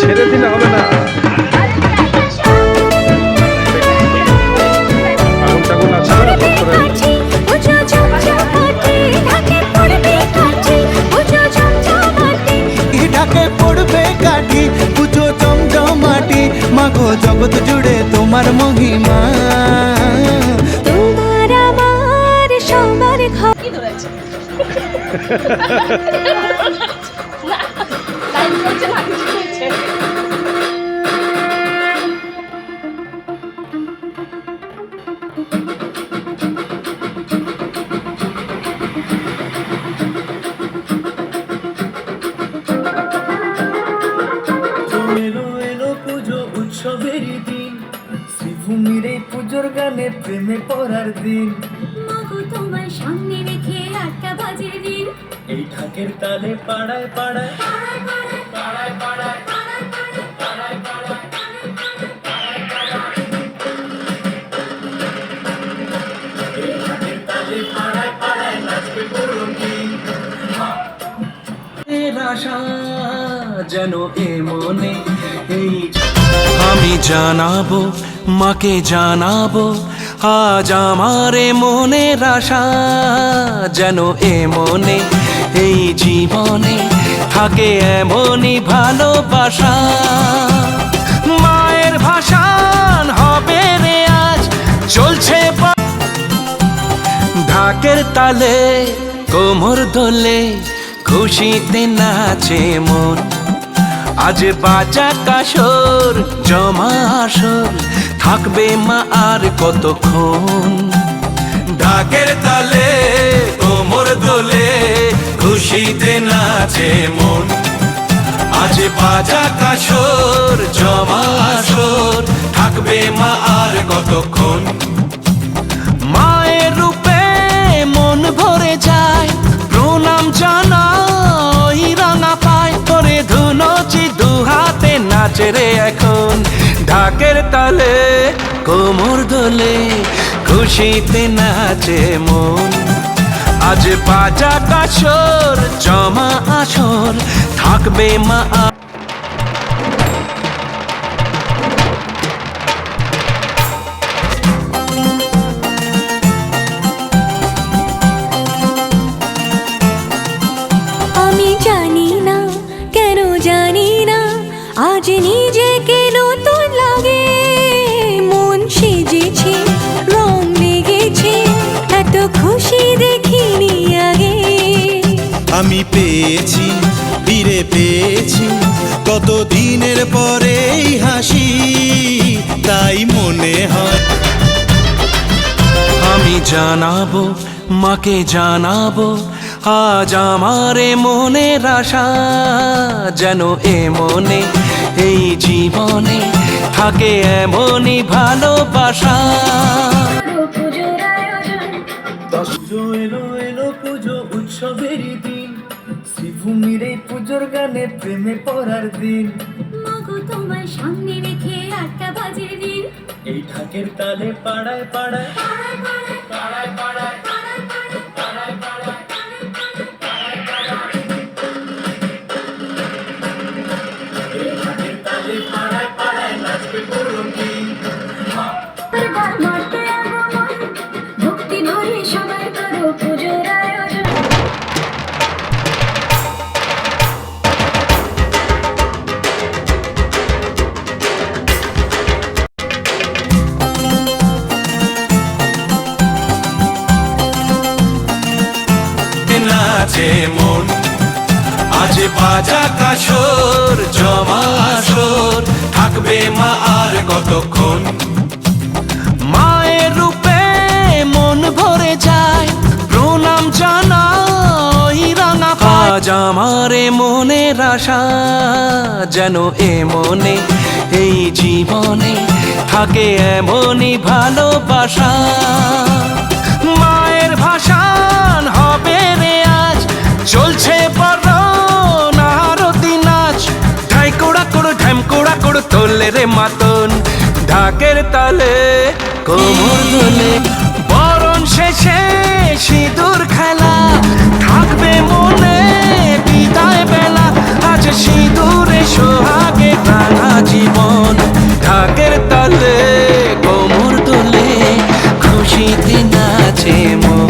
ছেড়ে দিলে হবে না। আগুন টাগুন আছে না করে ঢাকে পড়বে কাঠি পুজো জমজমাটি মাগো জগৎ জুড়ে তোমার মহিমা তোমার আমার সবার কি ধরেছে না কিছু হয়েছে উৎসবেরই দিন শ্রীভূমির এই পুজোর গানে প্রেমে পড়ার দিন মাগো তোমার সামনে রেখে আটটা বাজে দিন এই ঢাকের তালে পাড়ায় পাড়ায় আশা যেন এ মনে এই আমি জানাবো মাকে জানাবো আজ আমার মনের আশা যেন এ মনে এই জীবনে থাকে এমনই ভালোবাসা মায়ের ভাষান হবে রে আজ চলছে ঢাকের তালে কোমর দোলে খুশিতে নাচে মন আজ বাজা কাসর জমা আসর থাকবে মা আর কতক্ষণ ঢাকের তালে কোমর দোলে খুশিতে নাচে মন আজ বাজা কাসর জমা আসর থাকবে মা আর কতক্ষণ মায়ের রূপে মন ভরে যায় প্রণাম জানাই রাঙা পায় করে ধুনচি দুহাতে নাচে রে এখন ঢাকের তালে কোমর দোলে খুশিতে নাচে মন আজ বাজা কাসর জমা আসর থাকবে মা আজ নিজেকে নতুন লাগে মন সেজেছে রং লেগেছে এত খুশি দেখিনি আগে আমি পেয়েছি ফিরে পেয়েছি কত দিনের পরে হাসি তাই মনে হয় আমি জানাবো মাকে জানাবো আজ আমার মনের আশা যেন এ মনে এই জীবনে থাকে এমনই ভালোবাসা পুজো এলো এলো পুজো উৎসবেরই দিন শ্রীভূমির এই পুজোর গানে প্রেমে পড়ার দিন মাগো তোমার সামনে রেখে আটটা বাজে দিন এই ঢাকের তালে পাড়ায় পাড়ায় ভক্তি ভরে সবাই করো পুজোর আয়োজন নাচে মন আজ বাজা কাসর জমা আসর থাকবে মা আর কতক্ষণ মায়ের রূপে মন ভরে যায় প্রণাম জানাই রাঙা আজ আমার মনের আশা যেন এ মনে এই জীবনে থাকে এমনই ভালোবাসা মায়ের ভাষান হবে রে আজ চলছে বরণ আরতি নাচ ঢাই কোড়া কোড়ো ঢ্যাম কোড়া কোড়ো তোলে রে মাতন ঢাকের তালে কোমর দোলে বরণ শেষে সিঁদুর খেলা থাকবে মনে বিদায় বেলা আজ সিঁদুরে সোহাগে নাচে মন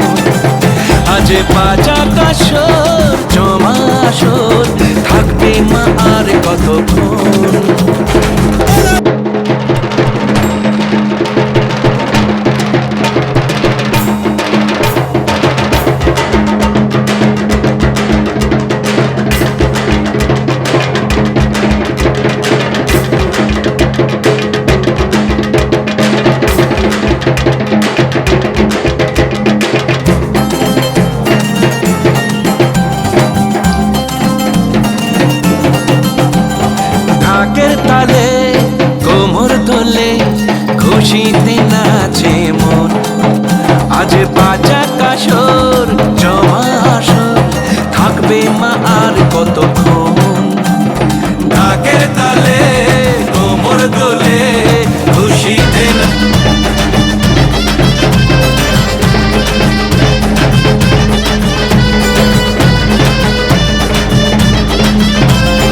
আজ বাজা কাশর জমা আসর থাকবে মা আর কতক্ষণ ঢাকের তালে কোমর তোলে খুশিতে নাচে মন আজ বাজা কাশর জমা আসর থাকবে মা আর কতক্ষণ ঢাকের তালে কোমর তোলে খুশিতে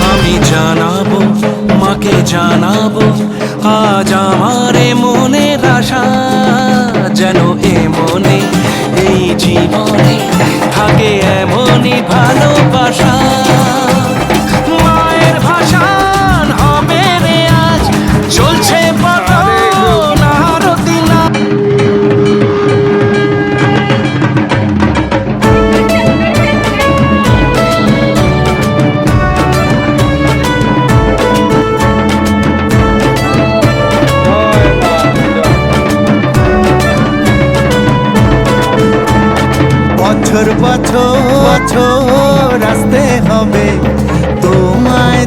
আমি জানাবো মাকে জানাবো আজ আমার মনের আশা যেন এ মনে এই জীবনে থাকে এমনই ভালোবাসা মায়ের ভাষান হবে রে আজ চলছে বরণ আরতি না বছর বছর বছর আসতে হবে তোমায়